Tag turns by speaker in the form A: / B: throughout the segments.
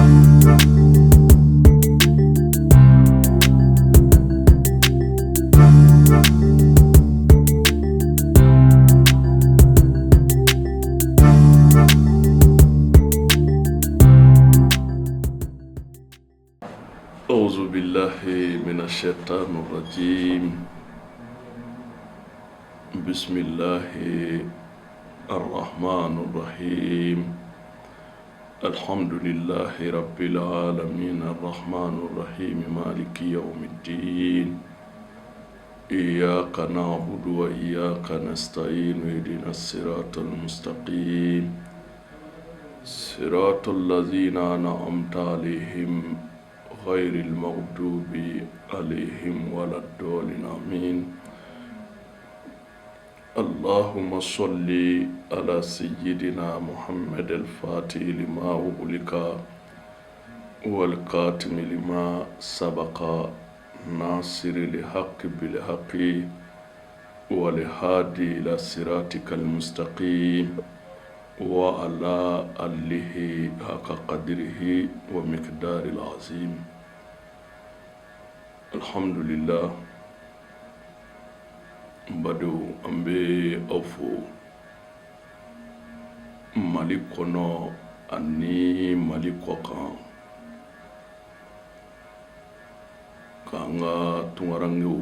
A: أعوذ بالله من الشيطان الرجيم. بسم الله الرحمن الرحيم. الحمد لله رب العالمين الرحمن الرحيم مالك يوم الدين. إياك نعبد وإياك نستعين اهدنا الصراط المستقيم صراط الذين أنعمت عليهم غير المغضوب عليهم ولا الضالين آمين. اللهم صل على سيدنا محمد الفاتح لما أغلق والكاتم لما سبق ناصر الحق بالحق والهادي إلى صراطك المستقيم وعلى آله حق قدره ومقدار العظيم. الحمد لله. Bado ambe ofo malikono ani malikokan kanga tungarangu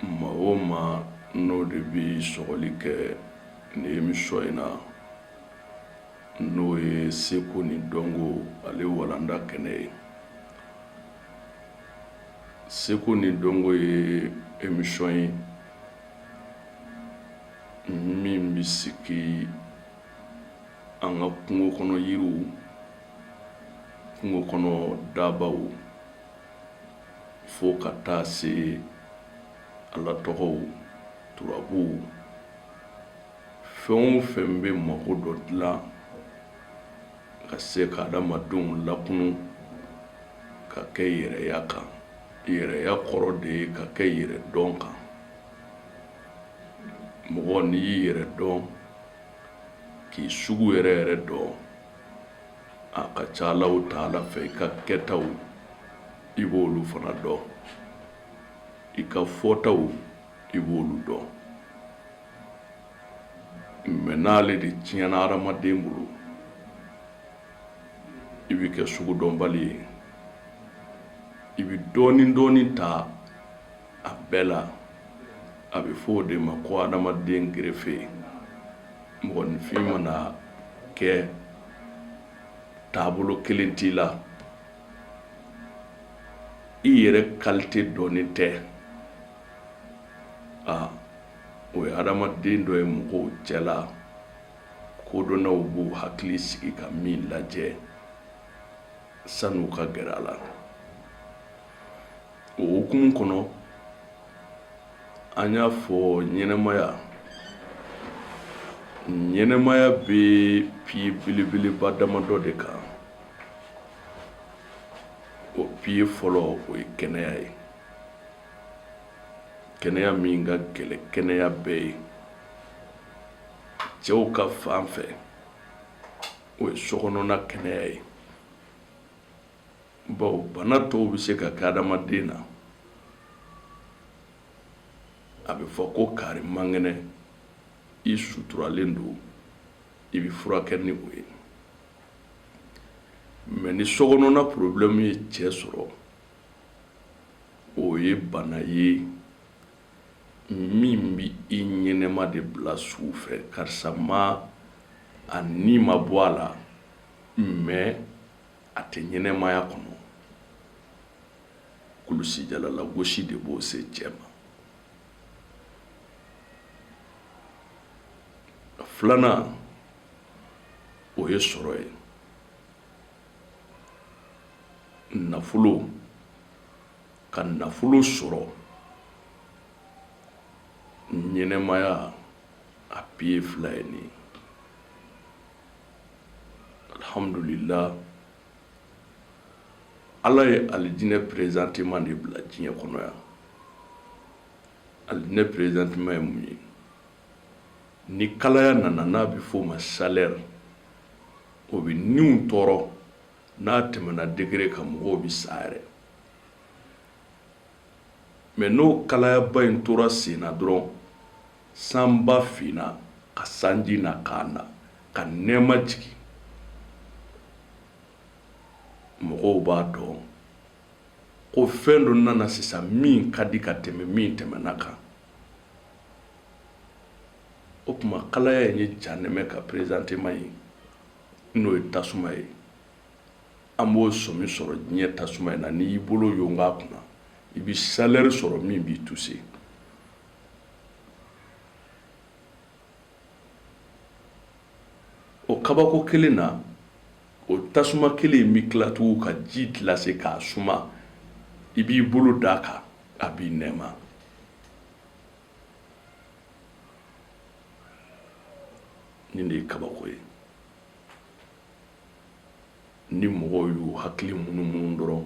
A: maoma no debi sokolike ni emishoina no e seku ni dongo ale walanda kene seku ni dongo ye emission yi min bi sigi an ka kungo kɔnɔ yiriw kungo kɔnɔ dabaw fo ka taa se ala tɔgɔw turabuw fɛn o fɛn bɛ mako dɔ dilan ka se ka adamadenw lakunu ka kɛ yɛrɛya kan. Yɛrɛya kɔrɔ de ye ka kɛ yɛrɛ dɔn kan. Mɔgɔ n'i y'i yɛrɛ dɔn k'i sugu yɛrɛ dɔn a ka ca Alahu Taala fɛ i ka kɛtaw i b'olu fana dɔn, i ka fɔtaw i b'olu dɔn. Mɛ n'ale de tiɲɛna hadamaden bolo i bɛ kɛ sugu dɔnbali ye. I bi dɔɔni ta a bɛɛ la. A bɛ fɔ o de ma ko adamaden gerefe. Mɔgɔninfin mana kɛ taabolo kelen t'i la, i yɛrɛ kalite dɔɔni tɛ, o ye adamaden dɔ ye mɔgɔw cɛla kodɔnnaw b'u hakili sigi ka min lajɛ san'u ka gɛrɛ a la. O hukumu kɔnɔ an y'a fɔ ɲɛnɛmaya bɛ piye belebeleba damadɔ de kan. O piye fɔlɔ o ye kɛnɛya ye, kɛnɛya min ka gɛlɛn kɛnɛya bɛɛ ye. Cɛw ka fan fɛ o ye sokɔnɔna kɛnɛya ye. Bawo bana tɔw bɛ se ka kɛ adamaden na, a bɛ fɔ ko kari mangɛnɛ i suturalen don, i bɛ furakɛ ni o ye. Mɛ ni sokɔnɔna problème ye cɛ sɔrɔ, o ye bana ye min bɛ i ɲɛnɛma de bila sugu fɛ. Karisa a ni ma bɔ a la, mɛ a tɛ ɲɛnɛmaya kɔnɔ. Kulusi jalala gosi de b'o se cɛ ma. Filanan o ye sɔrɔ ye. Nafolo, ka nafolo sɔrɔ, ɲɛnɛmaya a piye fila ye nin. Alhamdulillah, Ala ye alijinɛ présentement de bila diɲɛ kɔnɔ yan. Alijinɛ présentement ye mun ye? Ni kalaya nana n'a bɛ f'o ma salaire, o bɛ niw tɔɔrɔ n'a tɛmɛna degré kan mɔgɔw bɛ sa yɛrɛ mais n'o kalayaba in tora sen na dɔrɔn sanba finna ka sanji na k'a na ka nɛɛma jigin mɔgɔw b'a dɔn ko fɛn dɔ nana sisan min ka di ka tɛmɛ min tɛmɛna kan o tuma kalaya in ye janɛmɛ ka présentement ye n'o ye tasuma ye an b'o sɔmi sɔrɔ diɲɛ tasuma in na n'i y'i bolo yon k'a kunna i bɛ chaleur sɔrɔ min b'i toucher o kabako kelen na o tasuma kelen bɛ tila tugun ka ji glacé k'a suma i b'i bolo d'a kan a b'i nɛɛma nin de ye kabako ye ni mɔgɔw y'u hakili munumunu dɔrɔn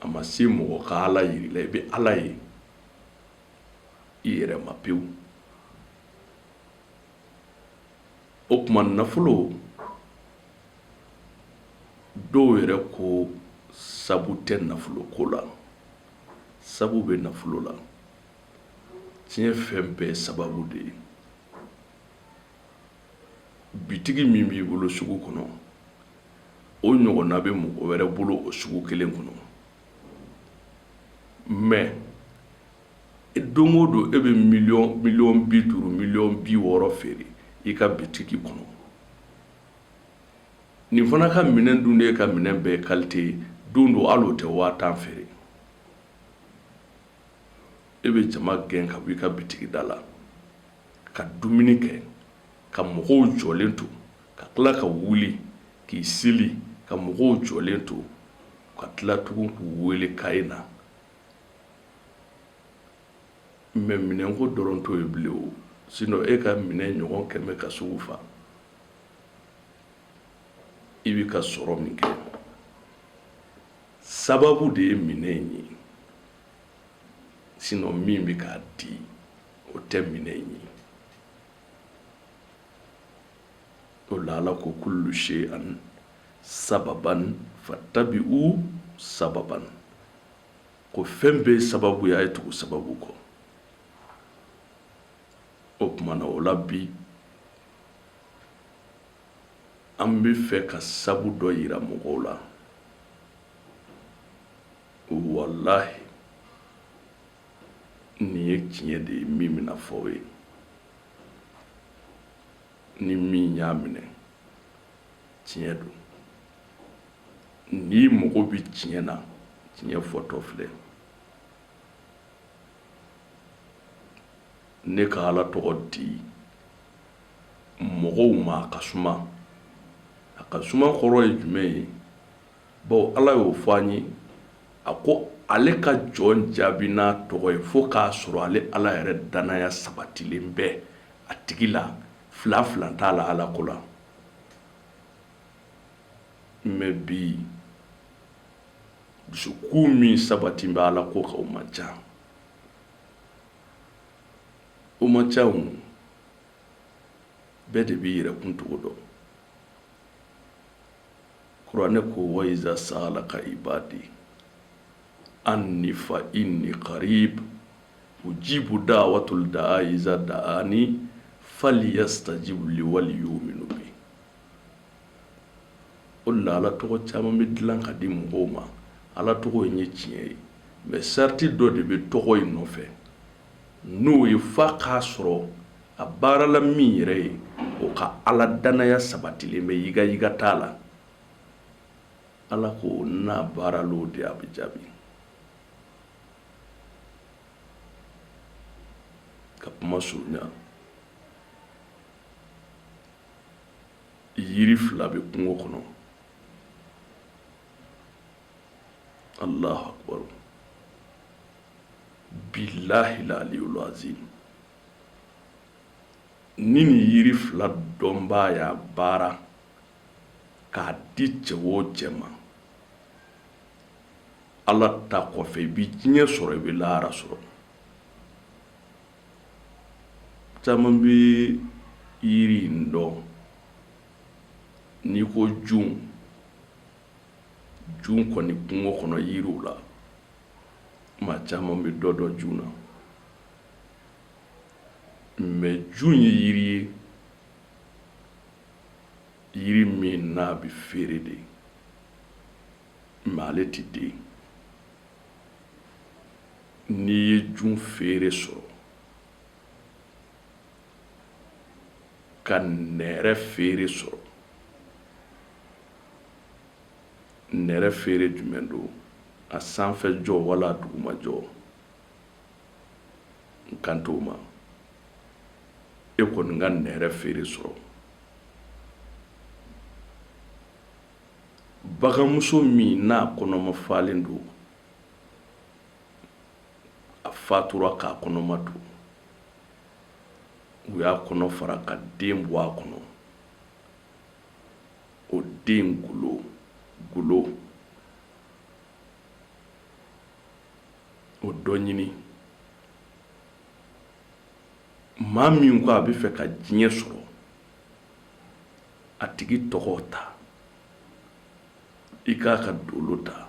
A: a ma se mɔgɔ ka ala yiri la i bɛ ala ye i yɛrɛ ma pewu o tuma nafolo dɔw yɛrɛ ko sabu tɛ nafolo ko la sabu bɛ nafolo la tiɲɛ fɛn bɛɛ sababu de ye bitigi min b'i bolo sugu kɔnɔ o ɲɔgɔnna bɛ mɔgɔ wɛrɛ bolo o sugu kelen kɔnɔ mais don o don e bɛ miliyɔn 50 miliyɔn 60 feere i ka bitigi kɔnɔ nin fana ka minɛn dun de ye ka minɛn bɛɛ qualité ye don do hali o tɛ 10,000 feere e bɛ jama gɛn ka bɔ i ka bitigi da la ka dumuni kɛ ka mɔgɔw jɔlen to ka tila ka wuli k'i seli ka mɔgɔw jɔlen to ka tila tugun k'u wele k'a na mais minɛnko dɔrɔn t'o ye bilen o sinon e ka minɛn ɲɔgɔn 100 ka sugu fa i bɛ ka sɔrɔ min kɛ sababu de ye minɛn ye sinon min bɛ k'a di o tɛ minɛn ye o la Ala ko kullu shay'an sababan fattabi'u sababan ko fɛn bɛɛ sababu ye a ye tugu sababu kɔ o tuma na o la bi an bɛ fɛ ka sabu dɔ yira mɔgɔw la wallahi nin ye tiɲɛ de ye min bɛna fɔ o ye ni min y'a minɛ tiɲɛ don n'i mago bɛ tiɲɛ na tiɲɛ fɔtɔ filɛ ne ka ala tɔgɔ di mɔgɔw ma a ka suma kɔrɔ ye jumɛn ye bawo ala y'o fɔ an ye a ko ale ka jɔn jaabi n'a tɔgɔ ye fo k'a sɔrɔ ale ala yɛrɛ danaya sabatilen bɛ a tigi la fila t'a la ala ko la mais bi dusukun min sabati bɛ ala ko kan o man ca bɛɛ de b'i yɛrɛ kuntogo dɔn kuranɛ ko wa iza sa'alaka ibadi anni fa inni qarib ujibu da'watul da'i iza da'ani falyastajibu li wal yu'minu bi o la ala tɔgɔ caman bɛ dilan ka di mɔgɔw ma ala tɔgɔ in ye tiɲɛ ye mais sarti dɔ de bɛ tɔgɔ in nɔfɛ n'o ye fa k'a sɔrɔ a baarala min yɛrɛ ye o ka ala danaya sabatilen bɛ yiga t'a la ala ko n'a baarala o de a bɛ jaabi ka kuma surunya yiri fila bɛ kungo kɔnɔ Allahu akbar billahi al-aliyyul azim ni nin yiri fila dɔnbaa y'a baara k'a di cɛ o cɛ ma ala ta kɔfɛ i bɛ diɲɛ sɔrɔ i bɛ lahara sɔrɔ caman bɛ yiri in dɔn n'i ko jun kɔni kungo kɔnɔ yiriw la maa caman bɛ dɔ dɔn jun na mais jun ye yiri ye yiri min n'a bɛ feere de mais ale tɛ den n'i ye jun feere sɔrɔ ka nɛrɛ feere sɔrɔ nɛrɛ feere jumɛn don a sanfɛjɔ wala a dugumajɔ n kan t'o ma e kɔni ka nɛrɛ feere sɔrɔ baganmuso min n'a kɔnɔma falen don a fatura k'a kɔnɔma don u y'a kɔnɔ fara ka den bɔ a kɔnɔ o den golo o dɔ ɲini maa min ko a bɛ fɛ ka diɲɛ sɔrɔ a tigi tɔgɔ ta i k'a ka dolo ta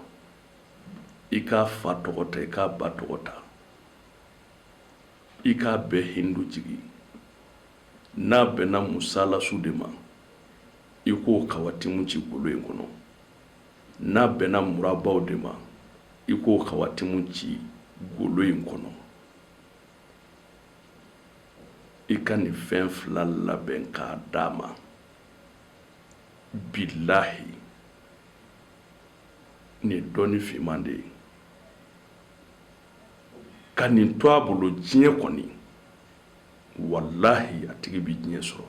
A: i k'a fa tɔgɔ ta i k'a ba tɔgɔ ta i k'a bɛɛ hindu jigi n'a bɛnna musalasu de ma i k'o kawatimu ci golo in kɔnɔ n'a bɛnna murabaw de ma i k'o kawatimu ci golo in kɔnɔ i ka nin fɛn fila labɛn k'a d'a ma bilahi nin dɔnni fiman de ye ka nin to a bolo diɲɛ kɔni wallahi a tigi bi diɲɛ sɔrɔ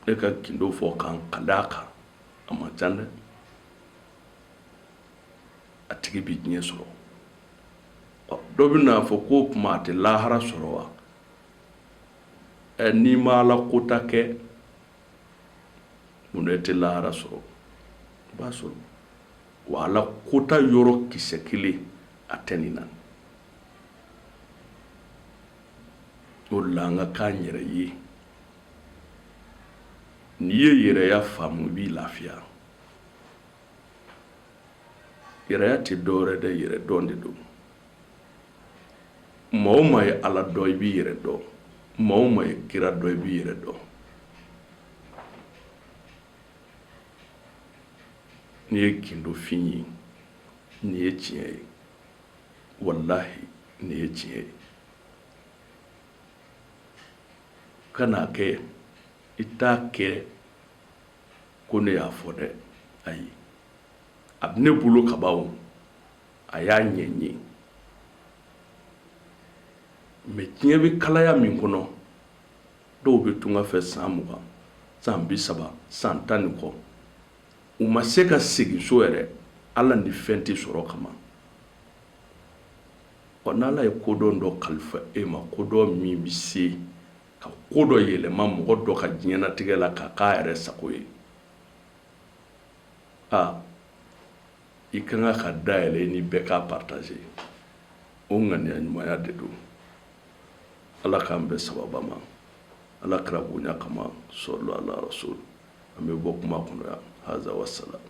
A: ne ka gindo fɔ k'an kal'a kan a ma can dɛ a tigi bi diɲɛ sɔrɔ dɔ bɛ n'a fɔ ko kuma a tɛ lahara sɔrɔ wa n'i ma ala kota kɛ mun e tɛ lahara sɔrɔ i b'a sɔrɔ wa ala kota yɔrɔ kisɛ kelen a tɛ nin na o la an ka k'an yɛrɛ ye n'i ye yɛrɛya faamu i b'i lafiya yɛrɛya tɛ dɔwɛrɛ dɛ yɛrɛ dɔn de don maa o maa ye ala dɔn i b'i yɛrɛ dɔn maa o maa ye kira dɔn i b'i yɛrɛ dɔn n'i ye gindofin ye nin ye tiɲɛ ye wallahi nin ye tiɲɛ ye ka n'a kɛ i t'a kɛ ko ne y'a fɔ dɛ ayi a bɛ ne bolo ka ban a y'a ɲɛɲini mais diɲɛ bɛ kalaya min kɔnɔ dɔw bɛ tunga fɛ san 20 san 30 san 10 ni kɔ u ma se ka segin so yɛrɛ ala ni fɛn tɛ sɔrɔ kama n'ala ye kodɔn dɔ kalifa e ma kodɔn min bɛ se ka ko dɔ yɛlɛma mɔgɔ dɔ ka diɲɛlatigɛ la k'a k'a yɛrɛ sago ye i ka kan ka dayɛlɛ ni bɛɛ k'a partager o ŋaniya ɲumanya de don ala k'an bɛɛ sababa ma ala kira bonya kama sallallahu alaihi wa sallam an bɛ bɔ kuma kɔnɔ yan haza wassalam